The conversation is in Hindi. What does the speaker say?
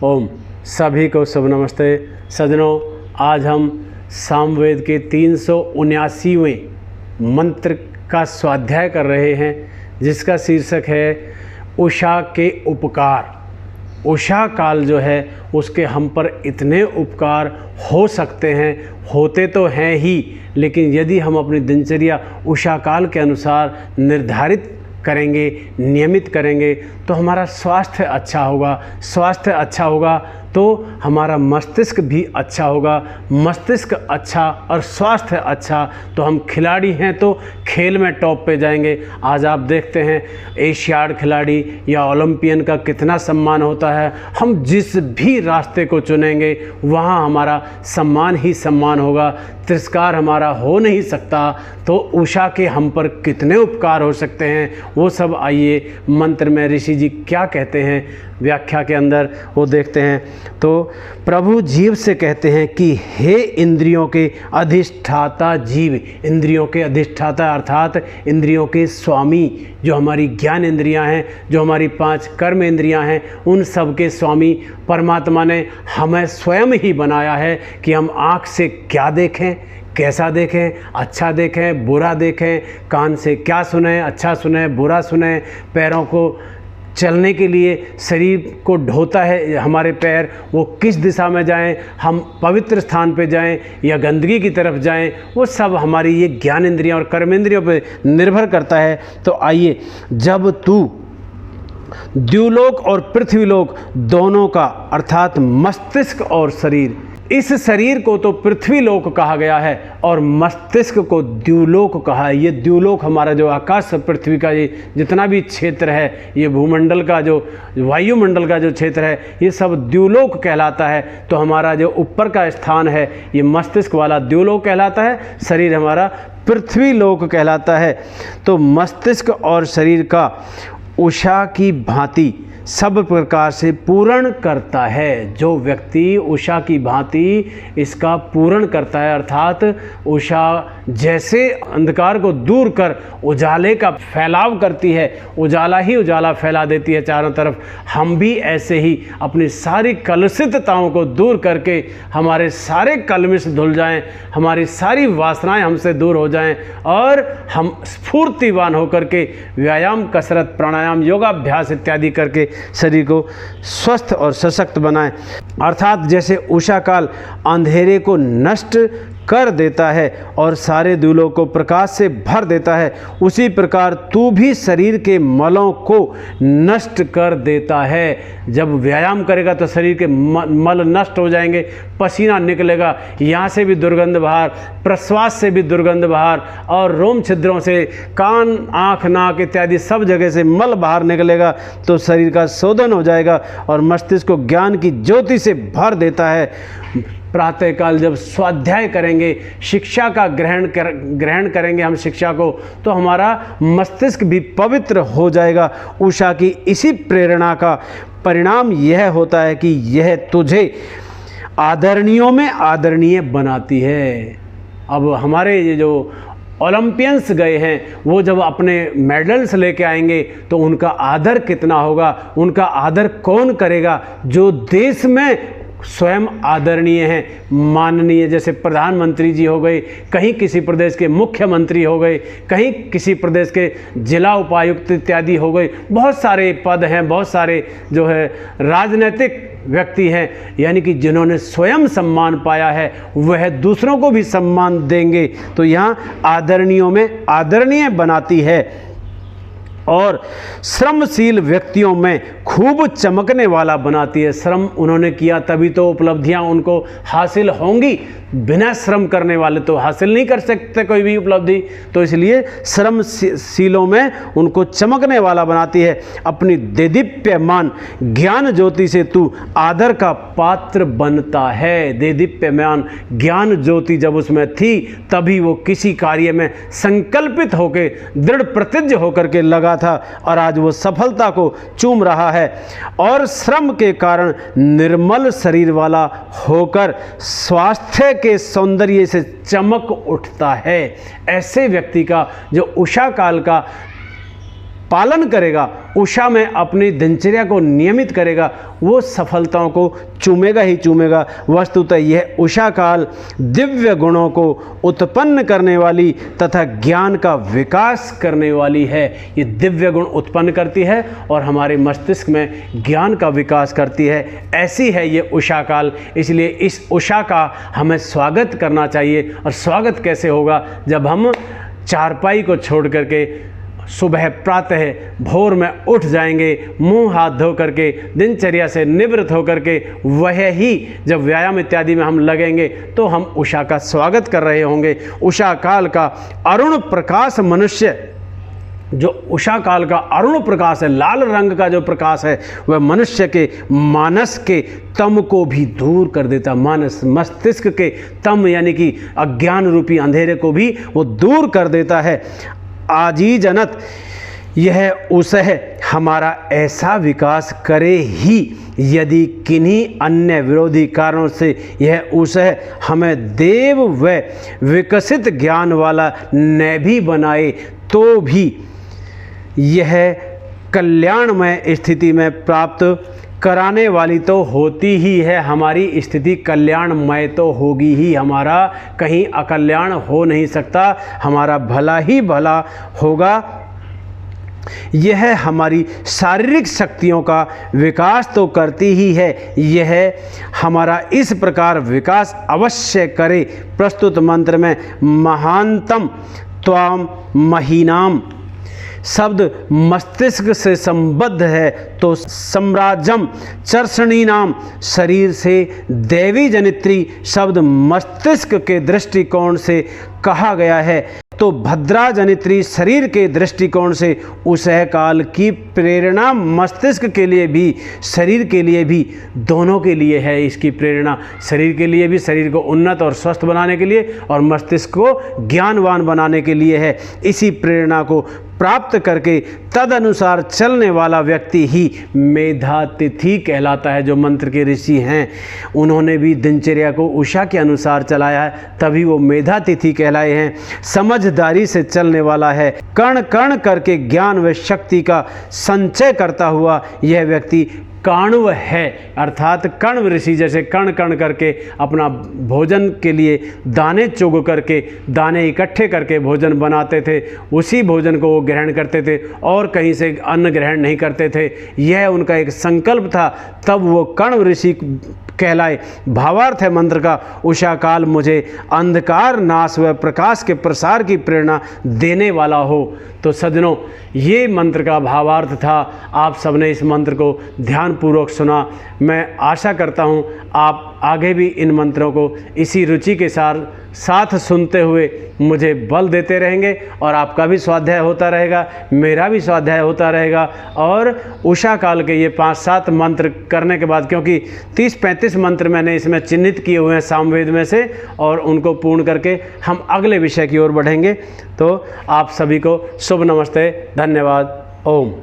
ओम सभी को शुभ नमस्ते सज्जनों। आज हम सामवेद के 379वें मंत्र का स्वाध्याय कर रहे हैं, जिसका शीर्षक है उषा के उपकार। उषा काल जो है उसके हम पर इतने उपकार हो सकते हैं, होते तो हैं ही, लेकिन यदि हम अपनी दिनचर्या उषा काल के अनुसार निर्धारित करेंगे, नियमित करेंगे, तो हमारा स्वास्थ्य अच्छा होगा। स्वास्थ्य अच्छा होगा तो हमारा मस्तिष्क भी अच्छा होगा। मस्तिष्क अच्छा और स्वास्थ्य अच्छा तो हम खिलाड़ी हैं तो खेल में टॉप पे जाएंगे। आज आप देखते हैं एशियाड खिलाड़ी या ओलंपियन का कितना सम्मान होता है। हम जिस भी रास्ते को चुनेंगे वहाँ हमारा सम्मान ही सम्मान होगा, तिरस्कार हमारा हो नहीं सकता। तो उषा के हम पर कितने उपकार हो सकते हैं वो सब आइए मंत्र में ऋषि जी क्या कहते हैं व्याख्या के अंदर वो देखते हैं। तो प्रभु जीव से कहते हैं कि हे इंद्रियों के अधिष्ठाता जीव, इंद्रियों के अधिष्ठाता अर्थात इंद्रियों के स्वामी, जो हमारी ज्ञान इंद्रियां हैं, जो हमारी 5 कर्म इंद्रियां हैं, उन सब के स्वामी परमात्मा ने हमें स्वयं ही बनाया है कि हम आँख से क्या देखें, कैसा देखें, अच्छा देखें, बुरा देखें, कान से क्या सुने, अच्छा सुने, बुरा सुने, पैरों को चलने के लिए शरीर को ढोता है हमारे पैर, वो किस दिशा में जाएं, हम पवित्र स्थान पे जाएं या गंदगी की तरफ जाएं, वो सब हमारी ये ज्ञान इंद्रियां और कर्मेंद्रियों पे निर्भर करता है। तो आइए, जब तू द्युलोक और पृथ्वीलोक दोनों का अर्थात मस्तिष्क और शरीर, इस शरीर को तो पृथ्वीलोक कहा गया है और मस्तिष्क को द्युलोक कहा है। ये द्युलोक हमारा जो आकाश पृथ्वी का ये जितना भी क्षेत्र है, ये भूमंडल का जो वायुमंडल का जो क्षेत्र है, ये सब द्युलोक कहलाता है। तो हमारा जो ऊपर का स्थान है ये मस्तिष्क वाला द्युलोक कहलाता है, शरीर हमारा पृथ्वीलोक कहलाता है। तो मस्तिष्क और शरीर का उषा की भांति सब प्रकार से पूर्ण करता है। जो व्यक्ति उषा की भांति इसका पूर्ण करता है, अर्थात उषा जैसे अंधकार को दूर कर उजाले का फैलाव करती है, उजाला ही उजाला फैला देती है चारों तरफ, हम भी ऐसे ही अपनी सारी कलुषितताओं को दूर करके हमारे सारे कलमिश धुल जाएं, हमारी सारी वासनाएं हमसे दूर हो जाएं और हम स्फूर्तिवान होकर के व्यायाम, कसरत, प्राणायाम, योगाभ्यास इत्यादि करके शरीर को स्वस्थ और सशक्त बनाएं। अर्थात जैसे उषा काल अंधेरे को नष्ट कर देता है और सारे द्युलों को प्रकाश से भर देता है, उसी प्रकार तू भी शरीर के मलों को नष्ट कर देता है। जब व्यायाम करेगा तो शरीर के मल नष्ट हो जाएंगे, पसीना निकलेगा, यहाँ से भी दुर्गंध बाहर, प्रश्वास से भी दुर्गंध बाहर, और रोम छिद्रों से कान, आँख, नाक इत्यादि सब जगह से मल बाहर निकलेगा। तो शरीर का शोधन हो जाएगा और मस्तिष्क को ज्ञान की ज्योति से भर देता है। प्रातःकाल जब स्वाध्याय करेंगे, शिक्षा का ग्रहण करेंगे हम शिक्षा को, तो हमारा मस्तिष्क भी पवित्र हो जाएगा। उषा की इसी प्रेरणा का परिणाम यह होता है कि यह तुझे आदरणीयों में आदरणीय बनाती है। अब हमारे ये जो ओलंपियंस गए हैं वो जब अपने मेडल्स लेके आएंगे तो उनका आदर कितना होगा, उनका आदर कौन करेगा? जो देश में स्वयं आदरणीय हैं, माननीय, जैसे प्रधानमंत्री जी हो गए, कहीं किसी प्रदेश के मुख्यमंत्री हो गए, कहीं किसी प्रदेश के जिला उपायुक्त इत्यादि हो गए, बहुत सारे पद हैं, बहुत सारे जो है राजनीतिक व्यक्ति हैं, यानी कि जिन्होंने स्वयं सम्मान पाया है वह दूसरों को भी सम्मान देंगे। तो यहाँ आदरणीयों में आदरणीय बनाती है और श्रमशील व्यक्तियों में खूब चमकने वाला बनाती है। श्रम उन्होंने किया तभी तो उपलब्धियां उनको हासिल होंगी, बिना श्रम करने वाले तो हासिल नहीं कर सकते कोई भी उपलब्धि। तो इसलिए श्रमशीलों में उनको चमकने वाला बनाती है। अपनी देदीप्यमान ज्ञान ज्योति से तू आदर का पात्र बनता है। देदीप्यमान ज्ञान ज्योति जब उसमें थी तभी वो किसी कार्य में संकल्पित होकर दृढ़ प्रतिज्ञ होकर के लगा था और आज वो सफलता को चूम रहा है और श्रम के कारण निर्मल शरीर वाला होकर स्वास्थ्य के सौंदर्य से चमक उठता है। ऐसे व्यक्ति का जो उषा काल का पालन करेगा, उषा में अपनी दिनचर्या को नियमित करेगा, वो सफलताओं को चूमेगा ही चूमेगा। वस्तुतः यह उषा काल दिव्य गुणों को उत्पन्न करने वाली तथा ज्ञान का विकास करने वाली है। ये दिव्य गुण उत्पन्न करती है और हमारे मस्तिष्क में ज्ञान का विकास करती है। ऐसी है ये उषा काल। इसलिए इस उषा का हमें स्वागत करना चाहिए। और स्वागत कैसे होगा? जब हम चारपाई को छोड़ करके सुबह प्रातः भोर में उठ जाएंगे, मुंह हाथ धो करके दिनचर्या से निवृत्त होकर के वह ही जब व्यायाम इत्यादि में हम लगेंगे तो हम उषा का स्वागत कर रहे होंगे। उषा काल का अरुण प्रकाश मनुष्य, जो उषा काल का अरुण प्रकाश है, लाल रंग का जो प्रकाश है, वह मनुष्य के मानस के तम को भी दूर कर देता। मानस मस्तिष्क के तम यानी कि अज्ञान रूपी अंधेरे को भी वो दूर कर देता है। आजी जनत यह उसह हमारा ऐसा विकास करे ही यदि किन्हीं अन्य विरोधी कारणों से यह उसह हमें देव व विकसित ज्ञान वाला न भी बनाए तो भी यह कल्याणमय स्थिति में प्राप्त कराने वाली तो होती ही है। हमारी स्थिति कल्याणमय तो होगी ही, हमारा कहीं अकल्याण हो नहीं सकता, हमारा भला ही भला होगा। यह हमारी शारीरिक शक्तियों का विकास तो करती ही है, यह हमारा इस प्रकार विकास अवश्य करे। प्रस्तुत मंत्र में महानतम त्वाम महीनाम शब्द मस्तिष्क से संबद्ध है तो सम्राजम चर्षणी नाम शरीर से देवी जनित्री शब्द मस्तिष्क के दृष्टिकोण से कहा गया है तो भद्रा जनित्री शरीर के दृष्टिकोण से उषः काल की प्रेरणा मस्तिष्क के लिए भी शरीर के लिए भी दोनों के लिए है। इसकी प्रेरणा शरीर के लिए भी, शरीर को उन्नत और स्वस्थ बनाने के लिए, और मस्तिष्क को ज्ञानवान बनाने के लिए है। इसी प्रेरणा को प्राप्त करके तद अनुसार चलने वाला व्यक्ति ही मेधातिथि कहलाता है। जो मंत्र के ऋषि हैं उन्होंने भी दिनचर्या को उषा के अनुसार चलाया है, तभी वो मेधातिथि कहलाए हैं। समझदारी से चलने वाला है, कण कण करके ज्ञान व शक्ति का संचय करता हुआ यह व्यक्ति काण्व है। अर्थात कण्व ऋषि जैसे कण कण करके अपना भोजन के लिए दाने चुग करके, दाने इकट्ठे करके भोजन बनाते थे, उसी भोजन को वो ग्रहण करते थे और कहीं से अन्न ग्रहण नहीं करते थे। यह उनका एक संकल्प था, तब वो कण्व ऋषि कहलाए। भावार्थ है मंत्र का, उषा काल मुझे अंधकार नाश व प्रकाश के प्रसार की प्रेरणा देने वाला हो। तो सज्जनों, ये मंत्र का भावार्थ था। आप सबने इस मंत्र को ध्यानपूर्वक सुना। मैं आशा करता हूँ आप आगे भी इन मंत्रों को इसी रुचि के साथ सुनते हुए मुझे बल देते रहेंगे और आपका भी स्वाध्याय होता रहेगा, मेरा भी स्वाध्याय होता रहेगा। और उषा काल के ये 5-7 मंत्र करने के बाद, क्योंकि 30-35 मंत्र मैंने इसमें चिन्हित किए हुए हैं सामवेद में से, और उनको पूर्ण करके हम अगले विषय की ओर बढ़ेंगे। तो आप सभी को शुभ नमस्ते, धन्यवाद, ओम।